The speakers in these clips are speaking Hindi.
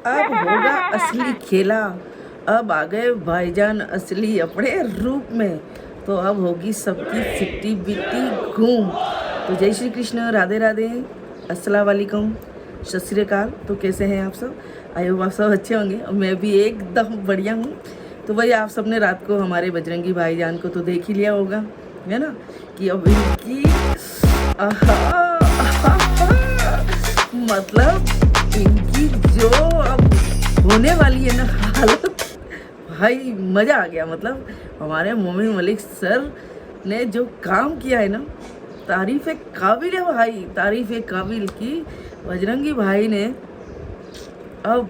अब होगा असली खेला। अब आ गए भाईजान असली अपने रूप में। तो अब होगी सबकी सिट्टी बिट्टी घूम। तो जय श्री कृष्ण, राधे राधे, अस्सलाम वालेकुम, सत श्री अकाल। तो कैसे हैं आप सब? आई होप आप सब अच्छे होंगे और मैं भी एकदम बढ़िया हूँ। तो भाई आप सबने रात को हमारे बजरंगी भाईजान को तो देख ही लिया होगा, है ना, कि अब इनकी आहा, आहा, मतलब इनकी जो अब होने वाली है ना हालत, भाई मज़ा आ गया। मतलब हमारे मोमिन मलिक सर ने जो काम किया है ना, तारीफ़ काबिल है भाई, तारीफ़ काबिल की। बजरंगी भाई ने अब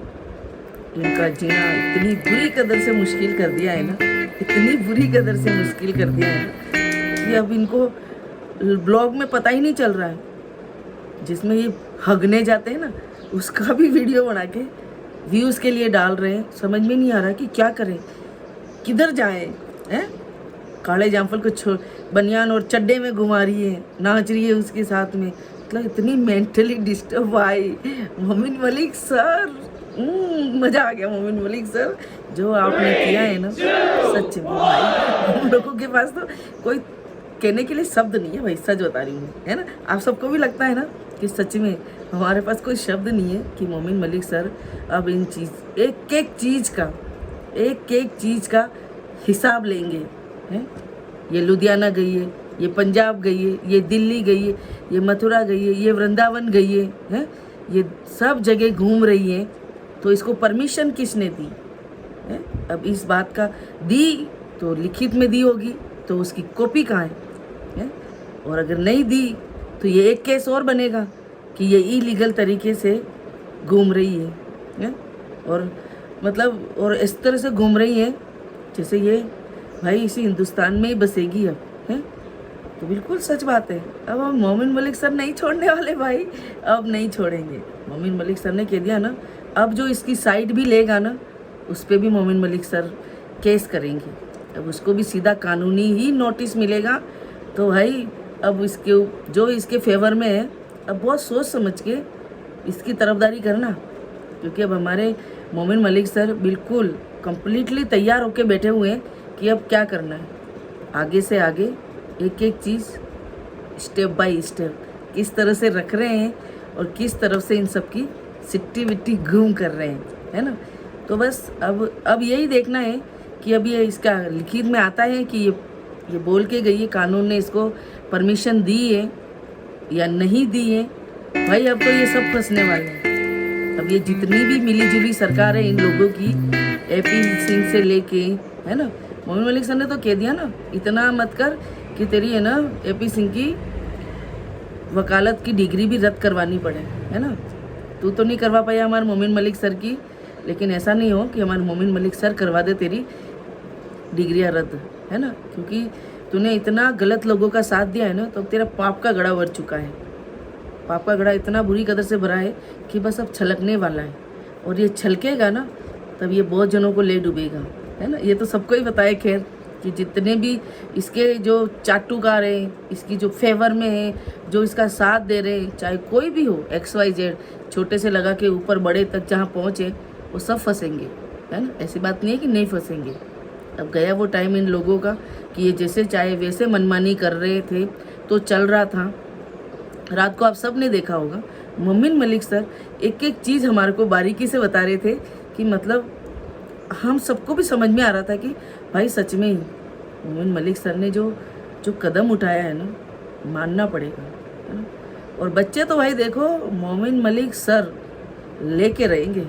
इनका जीना इतनी बुरी कदर से मुश्किल कर दिया है ना, इतनी बुरी कदर से मुश्किल कर दिया है ना कि अब इनको ब्लॉग में पता ही नहीं चल रहा है। जिसमें ये हगने जाते हैं ना, उसका भी वीडियो बना के व्यूज़ के लिए डाल रहे हैं। समझ में नहीं आ रहा कि क्या करें, किधर जाएं, हैं? काले जामफल को बनियान और चड्डे में घुमा रही है, नाच रही है उसके साथ में। मतलब इतनी मेंटली डिस्टर्ब भाई मोमिन मलिक सर। मज़ा आ गया मोमिन मलिक सर, जो आपने किया है ना, सच में भाई हम लोगों के पास तो कोई कहने के लिए शब्द नहीं है भाई, सच बता रही हूँ, है ना। आप सबको भी लगता है ना कि सच में हमारे पास कोई शब्द नहीं है कि मोमिन मलिक सर अब इन चीज़ एक एक चीज़ का हिसाब लेंगे, हैं। ये लुधियाना गई है, ये पंजाब गई है, ये दिल्ली गई है, ये मथुरा गई है, ये वृंदावन गई है, हैं। ये सब जगह घूम रही है। तो इसको परमिशन किसने दी है? अब इस बात का दी तो लिखित में दी होगी, तो उसकी कॉपी कहाँ है? और अगर नहीं दी तो ये एक केस और बनेगा कि ये इलीगल तरीके से घूम रही है? और मतलब और इस तरह से घूम रही है जैसे ये भाई इसी हिंदुस्तान में ही बसेगी अब, है। तो बिल्कुल सच बात है। अब हम मोमिन मलिक सर नहीं छोड़ने वाले भाई, अब नहीं छोड़ेंगे। मोमिन मलिक सर ने कह दिया ना, अब जो इसकी साइड भी लेगा ना, उस पर भी मोमिन मलिक सर केस करेंगे। अब उसको भी सीधा कानूनी ही नोटिस मिलेगा। तो भाई अब इसके जो इसके फेवर में है, अब बहुत सोच समझ के इसकी तरफदारी करना, क्योंकि अब हमारे मोमिन मलिक सर बिल्कुल कंप्लीटली तैयार होके बैठे हुए हैं कि अब क्या करना है। आगे से आगे एक एक चीज़ स्टेप बाय स्टेप किस तरह से रख रहे हैं और किस तरफ से इन सब की सिट्टी विट्टी घूम कर रहे हैं, है ना। तो बस अब यही देखना है कि अब ये इसका लिखित में आता है कि ये बोल के गई है, कानून ने इसको परमिशन दी है या नहीं दी है। भाई अब तो ये सब फंसने वाले हैं। अब ये जितनी भी मिली जुली सरकार है इन लोगों की, एपी सिंह से लेके, है ना, मोमिन मलिक सर ने तो कह दिया ना, इतना मत कर कि तेरी, है ना, एपी सिंह की वकालत की डिग्री भी रद्द करवानी पड़े, है ना। तू तो नहीं करवा पाया हमारे मोमिन मलिक सर की, लेकिन ऐसा नहीं हो कि हमारे मोमिन मलिक सर करवा दे तेरी डिग्रियाँ रद्द, है ना। क्योंकि तूने इतना गलत लोगों का साथ दिया है ना, तो तेरा पाप का गड़ा भर चुका है। पाप का गड़ा इतना बुरी कदर से भरा है कि बस अब छलकने वाला है। और ये छलकेगा ना, तब ये बहुत जनों को ले डूबेगा, है ना। ये तो सबको ही पता है खैर कि जितने भी इसके जो चाटुकार हैं, इसकी जो फेवर में है, जो इसका साथ दे रहे हैं, चाहे कोई भी हो, XYZ, छोटे से लगा के ऊपर बड़े तक जहाँ पहुँचे, वो सब फंसेंगे, है ना। ऐसी बात नहीं है कि नहीं फंसेंगे। अब गया वो टाइम इन लोगों का कि ये जैसे चाहे वैसे मनमानी कर रहे थे, तो चल रहा था। रात को आप सब ने देखा होगा, मोमिन मलिक सर एक एक चीज़ हमारे को बारीकी से बता रहे थे कि मतलब हम सबको भी समझ में आ रहा था कि भाई सच में ही मोमिन मलिक सर ने जो कदम उठाया है ना, मानना पड़ेगा, है ना। और बच्चे तो भाई देखो मोमिन मलिक सर लेके रहेंगे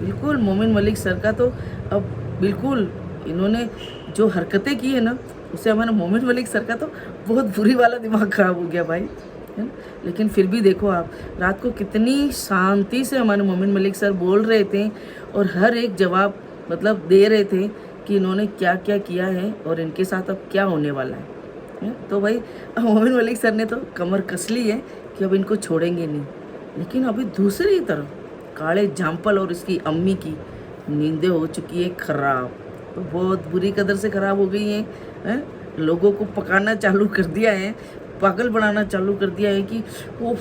बिल्कुल। मोमिन मलिक सर का तो अब बिल्कुल इन्होंने जो हरकतें की है ना, उससे हमारा मोमिन मलिक सर का तो बहुत बुरी वाला दिमाग ख़राब हो गया भाई, है ना। लेकिन फिर भी देखो आप रात को कितनी शांति से हमारे मोमिन मलिक सर बोल रहे थे और हर एक जवाब मतलब दे रहे थे कि इन्होंने क्या क्या किया है और इनके साथ अब क्या होने वाला है। तो भाई मोमिन मलिक सर ने तो कमर कस ली है कि अब इनको छोड़ेंगे नहीं। लेकिन अभी दूसरी तरफ काले जामपल और इसकी अम्मी की नींदें हो चुकी है ख़राब, तो बहुत बुरी कदर से ख़राब हो गई हैं। लोगों को पकाना चालू कर दिया है, पागल बनाना चालू कर दिया है कि वो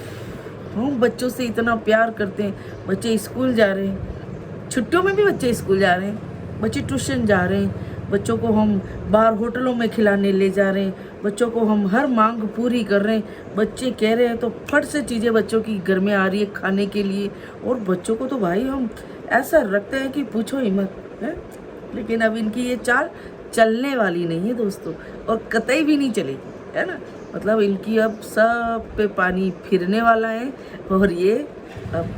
हम बच्चों से इतना प्यार करते हैं, बच्चे स्कूल जा रहे हैं, छुट्टियों में भी बच्चे स्कूल जा रहे हैं, बच्चे ट्यूशन जा रहे हैं, बच्चों को हम बाहर होटलों में खिलाने ले जा रहे हैं, बच्चों को हम हर मांग पूरी कर रहे हैं। बच्चे कह रहे हैं तो फट से चीज़ें बच्चों की घर में आ रही है खाने के लिए, और बच्चों को तो भाई हम ऐसा रखते हैं कि पूछो ही मत है। लेकिन अब इनकी ये चाल चलने वाली नहीं है दोस्तों, और कतई भी नहीं चलेगी, है ना। मतलब इनकी अब सब पे पानी फिरने वाला है, और ये अब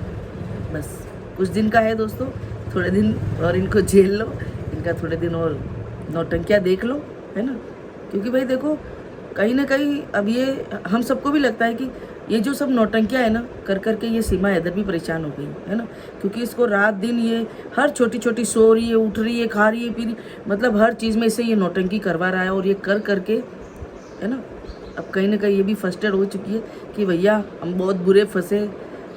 बस कुछ दिन का है दोस्तों, थोड़े दिन और इनको झेल लो, इनका थोड़े दिन और नौटंकियाँ देख लो, है ना। क्योंकि भाई देखो कहीं ना कहीं अब ये हम सबको भी लगता है कि ये जो सब नौटंकियाँ है ना कर करके ये सीमा इधर भी परेशान हो गई है ना। क्योंकि इसको रात दिन ये हर छोटी छोटी सो रही है, उठ रही है, खा रही है, पी रही, मतलब हर चीज़ में इसे ये नौटंकी करवा रहा है, और ये कर करके है ना अब कहीं ना कहीं ये भी फ्रस्ट्रेट हो चुकी है कि भैया हम बहुत बुरे फंसे,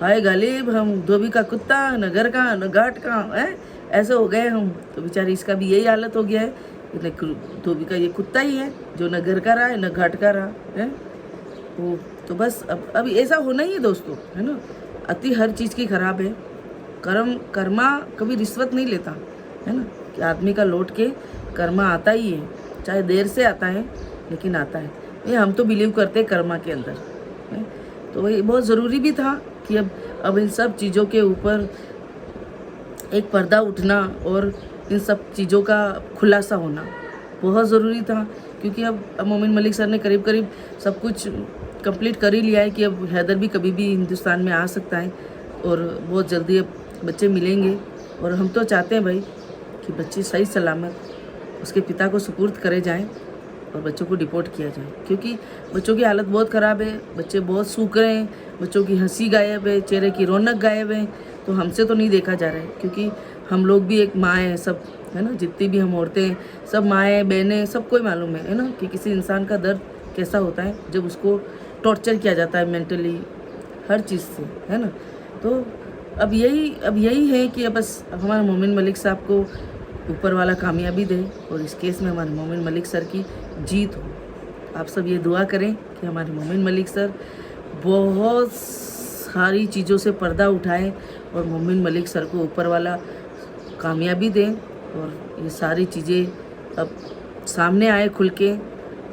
हाय गालिब हम धोबी का कुत्ता, न घर का न घाट का है, ऐसे हो गए हम। तो बेचारी इसका भी यही हालत हो गया है, धोबी का ये कुत्ता ही है जो न घर का रहा है न घाट का रहा है। वो तो बस अब ऐसा होना ही है दोस्तों, है ना। अति हर चीज़ की खराब है। कर्मा कभी रिश्वत नहीं लेता, है ना, कि आदमी का लौट के कर्मा आता ही है, चाहे देर से आता है लेकिन आता है। ये हम तो बिलीव करते हैं कर्मा के अंदर है। तो वही बहुत ज़रूरी भी था कि अब इन सब चीज़ों के ऊपर एक पर्दा उठना और इन सब चीज़ों का खुलासा होना बहुत ज़रूरी था। क्योंकि अब मोमिन मलिक सर ने करीब करीब सब कुछ कंप्लीट कर ही लिया है कि अब हैदर भी कभी भी हिंदुस्तान में आ सकता है, और बहुत जल्दी अब बच्चे मिलेंगे। और हम तो चाहते हैं भाई कि बच्चे सही सलामत उसके पिता को सुपुर्द करे जाएं और बच्चों को डिपोर्ट किया जाए। क्योंकि बच्चों की हालत बहुत ख़राब है, बच्चे बहुत सूख रहे हैं, बच्चों की हंसी गायब है, चेहरे की रौनक गायब है। तो हमसे तो नहीं देखा जा रहा है, क्योंकि हम लोग भी एक माँ है, सब है ना, जितनी भी हम औरतें हैं सब माएँ बहनें सबको ही मालूम है ना, कि किसी इंसान का दर्द कैसा होता है जब उसको टॉर्चर किया जाता है मेंटली हर चीज़ से, है ना। तो अब यही है कि अब बस हमारे मोमिन मलिक साहब को ऊपर वाला कामयाबी दे, और इस केस में हमारे मोमिन मलिक सर की जीत हो। आप सब ये दुआ करें कि हमारे मोमिन मलिक सर बहुत सारी चीज़ों से पर्दा उठाएं और मोमिन मलिक सर को ऊपर वाला कामयाबी दें, और ये सारी चीज़ें अब सामने आए खुल के।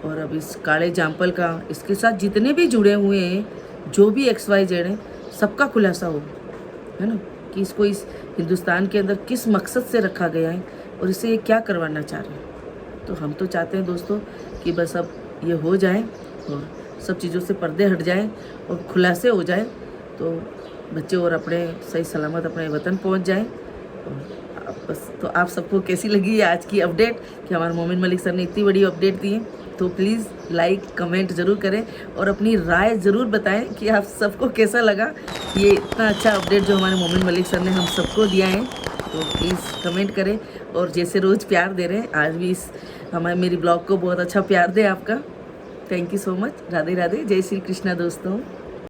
और अब इस काले जामपल का इसके साथ जितने भी जुड़े हुए हैं, जो भी XYZ हैं, सबका खुलासा हो, है ना, कि इसको इस हिंदुस्तान के अंदर किस मकसद से रखा गया है और इसे ये क्या करवाना चाह रहे हैं। तो हम तो चाहते हैं दोस्तों कि बस अब ये हो जाए और सब चीज़ों से पर्दे हट जाएं और खुलासे हो जाएं, तो बच्चे और अपने सही सलामत अपने वतन पहुंच जाएं। और बस तो आप सबको कैसी लगी आज की अपडेट कि हमारे मोमिन मलिक सर ने इतनी बड़ी अपडेट दी है, तो प्लीज़ लाइक कमेंट ज़रूर करें और अपनी राय ज़रूर बताएं कि आप सबको कैसा लगा ये इतना अच्छा अपडेट जो हमारे मोमिन मलिक सर ने हम सबको दिया है। तो प्लीज़ कमेंट करें, और जैसे रोज़ प्यार दे रहे हैं आज भी इस मेरी ब्लॉग को बहुत अच्छा प्यार दें आपका। Thank you so much. Radhe Radhe, जय श्री कृष्णा दोस्तों।